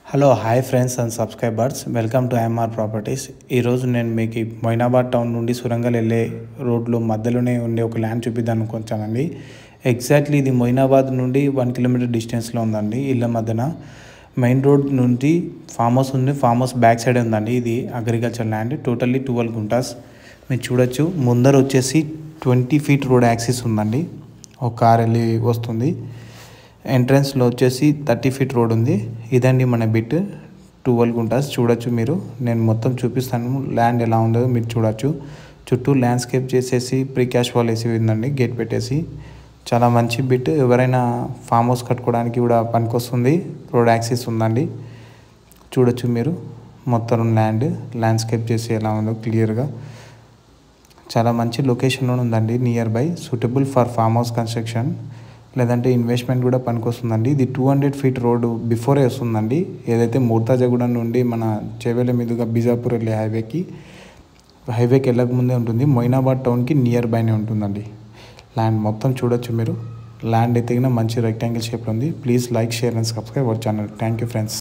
Hello hi friends and subscribers, welcome to IMR properties. ఈరోజు నేను మీకు మొయినాబాద్ టౌన్ నుండి సురంగల్ వెళ్ళే రోడ్లో మధ్యలోనే ఉండే ఒక ల్యాండ్ చూపిద్దాం అనుకుంటానండి. ఎగ్జాక్ట్లీ ఇది మొయినాబాద్ నుండి 1 కిలోమీటర్ డిస్టెన్స్లో ఉందండి. ఇళ్ళ మధ్యన మెయిన్ రోడ్ నుండి ఫామ్ హౌస్ ఉంది. ఫామ్ హౌస్ బ్యాక్ సైడ్ ఉందండి. ఇది అగ్రికల్చర్ ల్యాండ్, టోటల్లీ 12 గుంటాస్. మీరు చూడొచ్చు, ముందర వచ్చేసి 20 ఫీట్ రోడ్ యాక్సిస్ ఉందండి. ఒక కార్ వెళ్ళి వస్తుంది. ఎంట్రన్స్లో వచ్చేసి 30 ఫీట్ రోడ్ ఉంది. ఇదండి మన బిట్ 12 గుంటాస్. చూడొచ్చు మీరు, నేను మొత్తం చూపిస్తాను ల్యాండ్ ఎలా ఉందో మీరు చూడొచ్చు. చుట్టూ ల్యాండ్స్కేప్ చేసేసి ప్రీ క్యాష్ వాల్ వేసి ఉందండి, గేట్ పెట్టేసి. చాలా మంచి బిట్, ఎవరైనా ఫామ్ హౌస్ కట్టుకోవడానికి కూడా పనికొస్తుంది. రోడ్ యాక్సిస్ ఉందండి, చూడొచ్చు మీరు. మొత్తం ల్యాండ్స్కేప్ చేసి ఎలా ఉందో క్లియర్గా. చాలా మంచి లొకేషన్లో ఉందండి, near by, suitable for farm house construction లేదంటే ఇన్వెస్ట్మెంట్ కూడా పనికొస్తుందండి. ఇది 200 ఫీట్ రోడ్డు బిఫోరే వస్తుందండి. ఏదైతే మూర్తాజగూడెం నుండి మన చేవెళ్ళ మీదుగా బీజాపూర్ వెళ్ళే హైవేకి వెళ్ళకముందే ఉంటుంది. మొయినాబాద్ టౌన్కి నియర్ బైనే ఉంటుందండి. ల్యాండ్ మొత్తం చూడొచ్చు మీరు. ల్యాండ్ అయితే మంచి రెక్టాంగిల్ షేప్లో ఉంది. Please like, share and subscribe our channel. Thank you friends.